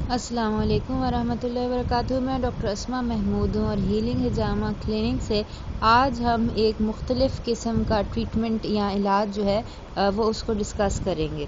السلام علیکم ورحمۃ اللہ وبرکاتہ۔ میں ڈاکٹر اسما محمود ہوں اور ہیلنگ حجامہ کلینک سے آج ہم ایک مختلف قسم کا ٹریٹمنٹ یا علاج جو ہے وہ اس کو ڈسکس کریں گے۔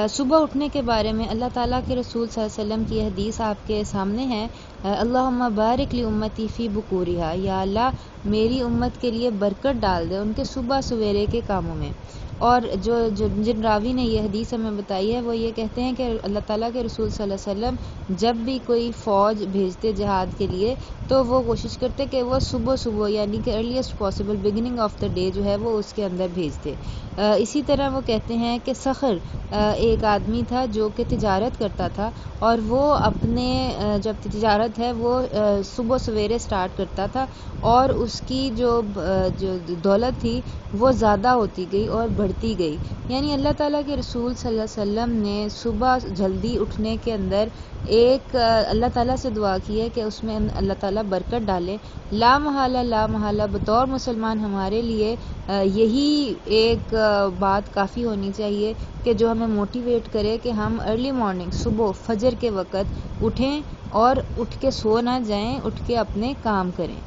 صبح اٹھنے کے بارے میں اللہ تعالیٰ کے رسول صلی اللہ علیہ وسلم کی حدیث آپ کے سامنے ہے۔ اللہم بارک لی امتی فی بکورہا، یا اللہ میری امت کے لیے برکت ڈال دے ان کے صبح سویرے کے کاموں میں۔ اور جن راوی نے یہ حدیث ہمیں بتائی ہے وہ یہ کہتے ہیں کہ اللہ تعالیٰ کے رسول صلی اللہ علیہ وسلم جب بھی کوئی فوج بھیجتے جہاد کے لیے تو وہ کوشش کرتے کہ وہ صبح یعنی کہ earliest possible beginning of the day جو ہے وہ اس کے اندر بھیجتے۔ اسی طرح وہ کہتے ہیں کہ صخر ایک آدمی تھا جو کہ تجارت کرتا تھا، اور وہ اپنے جب تجارت ہے وہ صبح سویرے سٹارٹ کرتا تھا، اور اس کی جو دولت تھی وہ زیادہ ہوتی گئی اور بڑھتی گئی۔ یعنی اللہ تعالیٰ کے رسول صلی اللہ علیہ وسلم نے صبح جلدی اٹھنے کے اندر ایک اللہ تعالیٰ سے دعا کی ہے کہ اس میں اللہ تعالیٰ برکت ڈالے۔ لا محالہ بطور مسلمان ہمارے لیے یہی ایک بات کافی ہونی چاہیے کہ جو ہمیں موٹیویٹ کرے کہ ہم ارلی مارننگ صبح فجر کے وقت اٹھیں اور اٹھ کے سو نہ جائیں، اٹھ کے اپنے کام کریں۔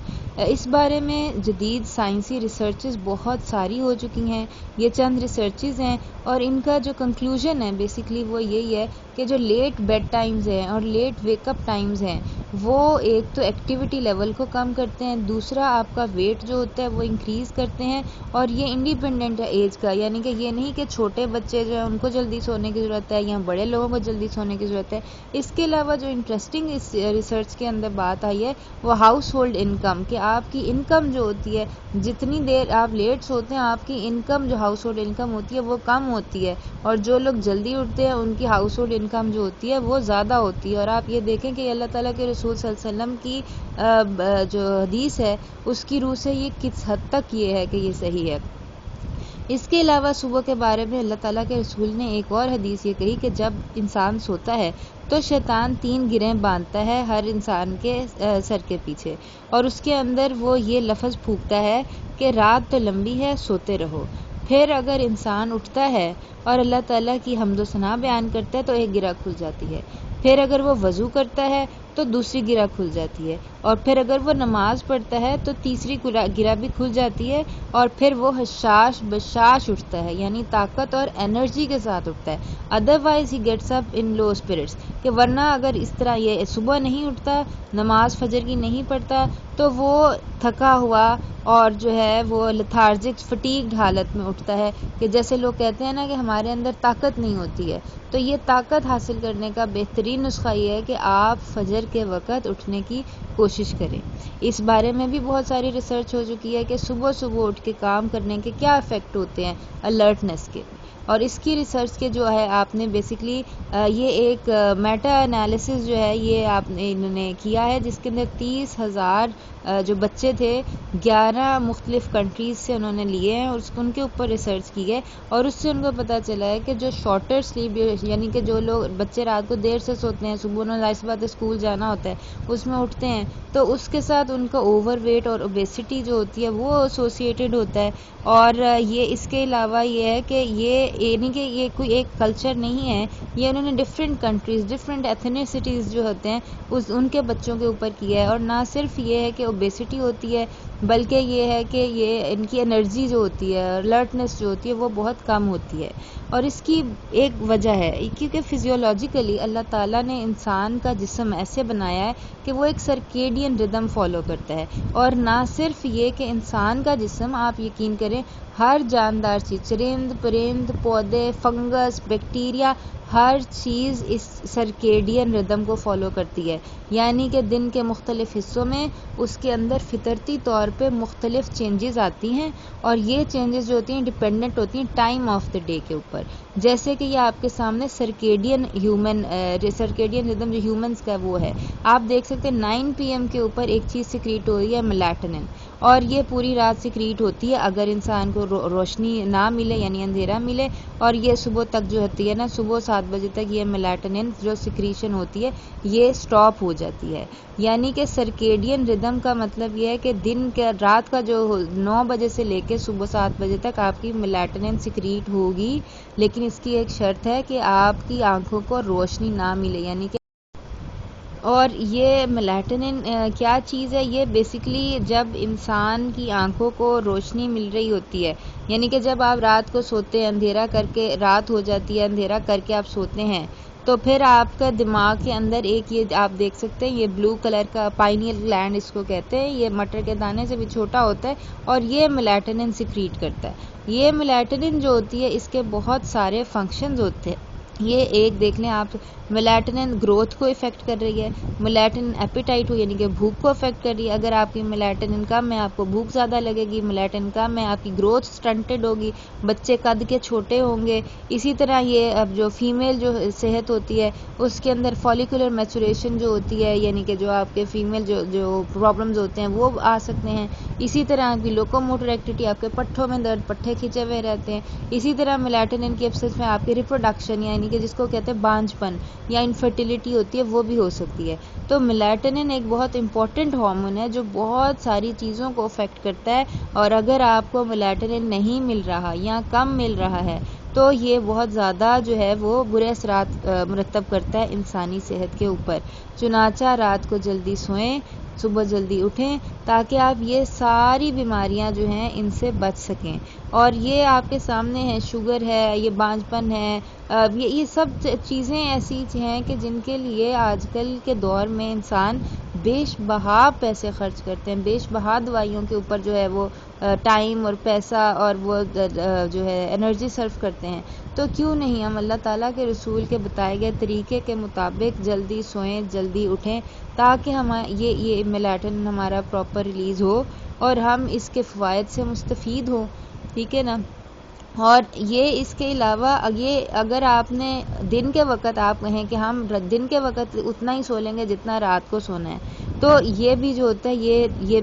اس بارے میں جدید سائنسی ریسرچز بہت ساری ہو چکی ہیں۔ یہ چند ریسرچز ہیں اور ان کا جو کنکلوژن ہے بیسیکلی وہ یہی ہے کہ جو لیٹ بیڈ ٹائمز ہیں اور لیٹ ویک اپ ٹائمز ہیں وہ ایک تو ایکٹیویٹی لیول کو کم کرتے ہیں، دوسرا آپ کا ویٹ جو ہوتا ہے وہ انکریز کرتے ہیں، اور یہ انڈیپینڈنٹ ہے ایج کا، یعنی کہ یہ نہیں کہ چھوٹے بچے جو ہیں ان کو جلدی سونے کی ضرورت ہے یا بڑے لوگوں کو جلدی سونے کی ضرورت ہے۔ اس کے علاوہ جو انٹرسٹنگ اس ریسرچ کے اندر بات آئی ہے وہ ہاؤس ہولڈ انکم، کہ آپ کی انکم جو ہوتی ہے جتنی دیر آپ لیٹ سوتے ہیں آپ کی انکم جو ہاؤس ہولڈ انکم ہوتی ہے وہ کم ہوتی ہے، اور جو لوگ جلدی اٹھتے ہیں ان کی ہاؤس ہولڈ انکم جو ہوتی ہے وہ زیادہ ہوتی ہے۔ اور آپ یہ دیکھیں کہ اللہ تعالیٰ کے رسول صلی اللہ علیہ وسلم کی جو حدیث ہے اس کی روح سے یہ کس حد تک یہ ہے کہ یہ صحیح ہے۔ اس کے علاوہ صبح کے بارے میں اللہ تعالیٰ کے رسول نے ایک اور حدیث یہ کہی کہ جب انسان سوتا ہے تو شیطان 3 گرہیں باندھتا ہے ہر انسان کے سر کے پیچھے، اور اس کے اندر وہ یہ لفظ پھونکتا ہے کہ رات تو لمبی ہے، سوتے رہو۔ پھر اگر انسان اٹھتا ہے اور اللہ تعالیٰ کی حمد و ثنا بیان کرتا ہے تو ایک گرہ کھل جاتی ہے، پھر اگر وہ وضو کرتا ہے تو دوسری گرہ کھل جاتی ہے، اور پھر اگر وہ نماز پڑھتا ہے تو تیسری گرہ بھی کھل جاتی ہے، اور پھر وہ حشاش بشاش اٹھتا ہے، یعنی طاقت اور انرجی کے ساتھ اٹھتا ہے۔ Otherwise he gets up in low spirits, کہ ورنہ اگر اس طرح یہ صبح نہیں اٹھتا، نماز فجر کی نہیں پڑھتا، تو وہ تھکا ہوا اور جو ہے وہ لتھارجک فٹیگڈ حالت میں اٹھتا ہے، کہ جیسے لوگ کہتے ہیں نا کہ ہمارے اندر طاقت نہیں ہوتی ہے۔ تو یہ طاقت حاصل کرنے کا بہترین نسخہ یہ ہے کہ آپ فجر کے وقت اٹھنے کی کوشش کریں۔ اس بارے میں بھی بہت ساری ریسرچ ہو چکی ہے کہ صبح اٹھ کے کام کرنے کے کیا ایفیکٹ ہوتے ہیں الرٹنس کے، اور اس کی ریسرچ کے جو ہے آپ نے بیسیکلی یہ ایک میٹا انالیسس جو ہے یہ آپ نے انہوں نے کیا ہے، جس کے اندر 30,000 جو بچے تھے 11 مختلف کنٹریز سے انہوں نے لیے ہیں اور ان کے اوپر ریسرچ کی ہے، اور اس سے ان کو پتہ چلا ہے کہ جو شارٹر سلیپ یعنی کہ جو لوگ بچے رات کو دیر سے سوتے ہیں، صبح انہوں نے ظاہر سی بات ہے اسکول جانا ہوتا ہے، اس میں اٹھتے ہیں تو اس کے ساتھ ان کا اوور ویٹ اور اوبیسٹی جو ہوتی ہے وہ ایسوسیٹڈ ہوتا ہے۔ اور یہ اس کے علاوہ یہ ہے کہ یہ یعنی کہ یہ کوئی ایک کلچر نہیں ہے، یہ انہوں نے ڈفرینٹ کنٹریز ڈفرینٹ ایتھنیسٹیز جو ہوتے ہیں ان کے بچوں کے اوپر کیا ہے، اور نہ صرف یہ ہے کہ اوبیسٹی ہوتی ہے بلکہ یہ ہے کہ یہ ان کی انرجی جو ہوتی ہے، الرٹنس جو ہوتی ہے وہ بہت کم ہوتی ہے۔ اور اس کی ایک وجہ ہے کیونکہ فزیولوجیکلی اللہ تعالیٰ نے انسان کا جسم ایسے بنایا ہے کہ وہ ایک سرکیڈین ردم فالو کرتا ہے، اور نہ صرف یہ کہ انسان کا جسم، آپ یقین کریں ہر جاندار چیز، چرند پرند پودے فنگس بیکٹیریا ہر چیز اس سرکیڈین ردم کو فالو کرتی ہے، یعنی کہ دن کے مختلف حصوں میں اس کے اندر فطرتی طور پہ مختلف چینجز آتی ہیں، اور یہ چینجز جو ہوتی ہیں ڈپینڈنٹ ہوتی ہیں ٹائم آف دا ڈے کے اوپر۔ جیسے کہ یہ آپ کے سامنے سرکیڈین ردم جو ہیومنز کا وہ ہے، آپ دیکھ سکتے ہیں 9 PM کے اوپر ایک چیز سیکریٹ ہو رہی ہے میلاٹونن، اور یہ پوری رات سیکریٹ ہوتی ہے اگر انسان کو روشنی نہ ملے یعنی اندھیرا ملے، اور یہ صبح تک جو ہوتی ہے نا، صبح 7 بجے تک یہ میلاٹونن جو سیکریشن ہوتی ہے یہ سٹاپ ہو جاتی ہے۔ یعنی کہ سرکیڈین ردم کا مطلب یہ ہے کہ رات کا جو 9 بجے سے لے کے صبح 7 بجے تک آپ کی میلاٹونن سیکریٹ ہوگی، لیکن اس کی ایک شرط ہے کہ آپ کی آنکھوں کو روشنی نہ ملے، یعنی کہ اور یہ میلاٹونن کیا چیز ہے؟ یہ بیسیکلی جب انسان کی آنکھوں کو روشنی مل رہی ہوتی ہے، یعنی کہ جب آپ رات کو سوتے ہیں، اندھیرا کر کے رات ہو جاتی ہے، اندھیرا کر کے آپ سوتے ہیں، تو پھر آپ کا دماغ کے اندر ایک یہ آپ دیکھ سکتے ہیں، یہ بلو کلر کا پائنیل گلینڈ اس کو کہتے ہیں، یہ مٹر کے دانے سے بھی چھوٹا ہوتا ہے اور یہ میلاٹونن سیکریٹ کرتا ہے۔ یہ میلاٹونن جو ہوتی ہے اس کے بہت سارے فنکشنز ہوتے ہیں۔ یہ ایک دیکھ لیں آپ، میلاٹونن گروتھ کو افیکٹ کر رہی ہے، میلاٹونن ایپیٹائٹ ہو یعنی کہ بھوک کو افیکٹ کر رہی ہے، اگر آپ کی میلاٹونن کم ہے آپ کو بھوک زیادہ لگے گی، میلاٹونن کم ہے آپ کی گروتھ سٹنٹڈ ہوگی، بچے قد کے چھوٹے ہوں گے۔ اسی طرح یہ اب جو فیمیل جو صحت ہوتی ہے اس کے اندر فولیکولر میچوریشن جو ہوتی ہے، یعنی کہ جو آپ کے فیمیل جو پرابلمز ہوتے ہیں وہ آ سکتے ہیں۔ اسی طرح آپ کی لوکوموٹر ایکٹیویٹی، آپ کے پٹھوں میں درد، پٹھے کھنچے ہوئے رہتے ہیں۔ اسی طرح میلاٹونن کی ایبسنس میں آپ کی ریپروڈکشن یعنی کہ جس کو کہتے ہیں بانجھ پن یا انفرٹیلیٹی ہوتی ہے وہ بھی ہو سکتی ہے۔ تو میلاٹونن ایک بہت امپورٹنٹ ہارمون ہے جو بہت ساری چیزوں کو افیکٹ کرتا ہے، اور اگر آپ کو میلاٹونن نہیں مل رہا یا کم مل رہا ہے تو یہ بہت زیادہ جو ہے وہ برے اثرات مرتب کرتا ہے انسانی صحت کے اوپر۔ چنانچہ رات کو جلدی سوئیں، صبح جلدی اٹھیں تاکہ آپ یہ ساری بیماریاں جو ہیں ان سے بچ سکیں۔ اور یہ آپ کے سامنے ہے، شوگر ہے، یہ بانجھ پن ہے، یہ سب چیزیں ایسی ہیں کہ جن کے لیے آج کل کے دور میں انسان بیش بہا پیسے خرچ کرتے ہیں، بیش بہا دوائیوں کے اوپر جو ہے وہ ٹائم اور پیسہ اور وہ جو ہے انرجی صرف کرتے ہیں۔ تو کیوں نہیں ہم اللہ تعالیٰ کے رسول کے بتائے گئے طریقے کے مطابق جلدی سوئیں، جلدی اٹھیں تاکہ یہ میلاٹونن ہمارا پراپر ریلیز ہو اور ہم اس کے فوائد سے مستفید ہوں، ٹھیک ہے نا۔ اور یہ اس کے علاوہ یہ اگر آپ نے دن کے وقت آپ کہیں کہ ہم دن کے وقت اتنا ہی سو لیں گے جتنا رات کو سونا ہے، تو یہ بھی جو ہوتا ہے یہ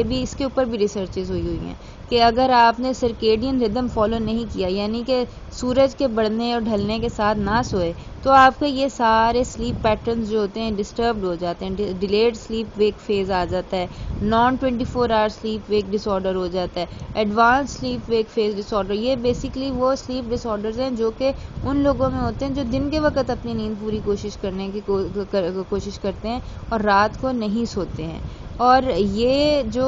بھی اس کے اوپر بھی ریسرچز ہوئی ہیں کہ اگر آپ نے سرکیڈین ردم فالو نہیں کیا یعنی کہ سورج کے بڑھنے اور ڈھلنے کے ساتھ نہ سوئے تو آپ کے یہ سارے سلیپ پیٹرنز جو ہوتے ہیں ڈسٹربڈ ہو جاتے ہیں، ڈیلیڈ سلیپ ویک فیز آ جاتا ہے، نان 24 آور سلیپ ویک ڈس آرڈر ہو جاتا ہے، ایڈوانس سلیپ ویک فیز ڈس آرڈر۔ یہ بیسیکلی وہ سلیپ ڈس آرڈرز ہیں جو کہ ان لوگوں میں ہوتے ہیں جو دن کے وقت اپنی نیند پوری کوشش کرتے ہیں اور رات کو نہیں سوتے ہیں۔ اور یہ جو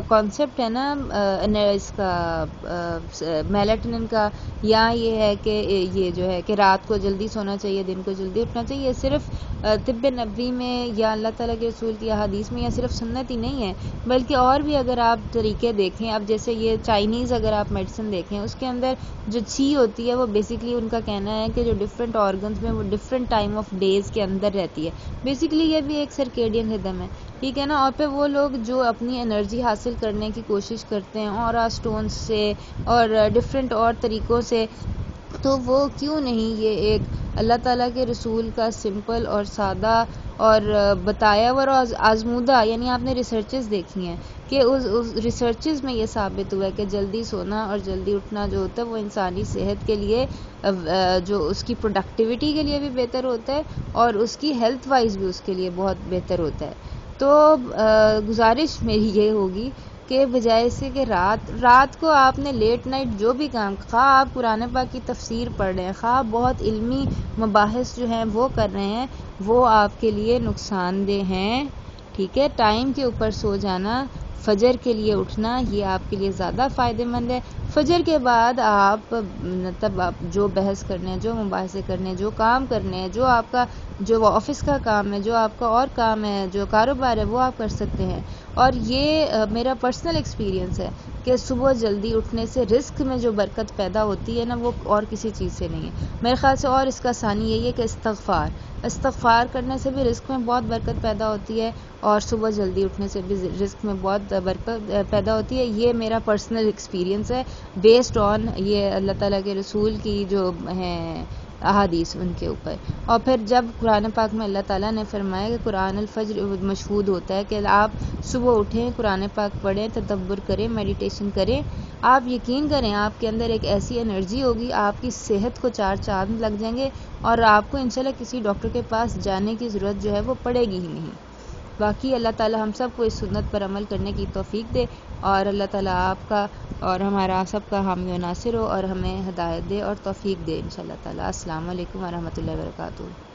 کانسیپٹ ہے نا اس کا میلاٹونن کا، یا یہ ہے کہ یہ جو ہے کہ رات کو جلدی سونا چاہیے دن کو جلدی اٹھنا چاہیے، یہ صرف طب نبوی میں یا اللہ تعالیٰ کے رسول کی احادیث میں یا صرف سنت ہی نہیں ہے، بلکہ اور بھی اگر آپ طریقے دیکھیں، اب جیسے یہ چائنیز اگر آپ میڈیسن دیکھیں اس کے اندر جو چھی ہوتی ہے وہ بیسیکلی ان کا کہنا ہے کہ جو ڈفرینٹ آرگنز میں وہ ڈفرینٹ ٹائم آف ڈیز کے اندر رہتی ہے، بیسیکلی یہ بھی ایک سرکیڈین ردم ہے، ٹھیک ہے نا۔ اور پھر وہ لوگ جو اپنی انرجی حاصل کرنے کی کوشش کرتے ہیں اورا سٹونز سے اور ڈفرینٹ اور طریقوں سے، تو وہ کیوں نہیں یہ ایک اللہ تعالیٰ کے رسول کا سمپل اور سادہ اور بتایا ہوا اور آزمودہ، یعنی آپ نے ریسرچز دیکھی ہیں کہ اس ریسرچز میں یہ ثابت ہوا ہے کہ جلدی سونا اور جلدی اٹھنا جو ہوتا ہے وہ انسانی صحت کے لیے جو اس کی پروڈکٹیوٹی کے لیے بھی بہتر ہوتا ہے اور اس کی ہیلتھ وائز بھی اس کے لیے بہت بہتر ہوتا ہے۔ تو گزارش میری یہ ہوگی کہ بجائے سے کہ رات کو آپ نے لیٹ نائٹ جو بھی کام، خواہ آپ قرآن پاک کی تفسیر پڑھ رہے ہیں، خواہ بہت علمی مباحث جو ہیں وہ کر رہے ہیں، وہ آپ کے لیے نقصان دہ ہیں، ٹھیک ہے۔ ٹائم کے اوپر سو جانا، فجر کے لیے اٹھنا یہ آپ کے لیے زیادہ فائدہ مند ہے۔ فجر کے بعد آپ مطلب آپ جو بحث کرنے ہیں، جو مباحثے کرنے ہیں، جو کام کرنے ہیں، جو آپ کا جو آفس کا کام ہے، جو آپ کا اور کام ہے، جو کاروبار ہے وہ آپ کر سکتے ہیں۔ اور یہ میرا پرسنل ایکسپیرینس ہے کہ صبح جلدی اٹھنے سے رزق میں جو برکت پیدا ہوتی ہے نا وہ اور کسی چیز سے نہیں ہے میرے خیال سے۔ اور اس کا ثانی یہی ہے کہ استغفار کرنے سے بھی رزق میں بہت برکت پیدا ہوتی ہے اور صبح جلدی اٹھنے سے بھی رزق میں بہت برکت پیدا ہوتی ہے۔ یہ میرا پرسنل ایکسپیرینس ہے بیسڈ آن یہ اللہ تعالیٰ کے رسول کی جو ہیں احادیث ان کے اوپر۔ اور پھر جب قرآن پاک میں اللہ تعالیٰ نے فرمایا کہ قرآن الفجر مشہود ہوتا ہے کہ آپ صبح اٹھیں، قرآن پاک پڑھیں، تدبر کریں، میڈیٹیشن کریں، آپ یقین کریں آپ کے اندر ایک ایسی انرجی ہوگی، آپ کی صحت کو 4 چاند لگ جائیں گے اور آپ کو انشاءاللہ کسی ڈاکٹر کے پاس جانے کی ضرورت جو ہے وہ پڑے گی ہی نہیں۔ باقی اللہ تعالیٰ ہم سب کو اس سنت پر عمل کرنے کی توفیق دے اور اللہ تعالیٰ آپ کا اور ہمارا سب کا حامی و ناصر ہو اور ہمیں ہدایت دے اور توفیق دے انشاءاللہ تعالیٰ۔ السلام علیکم ورحمۃ اللہ وبرکاتہ۔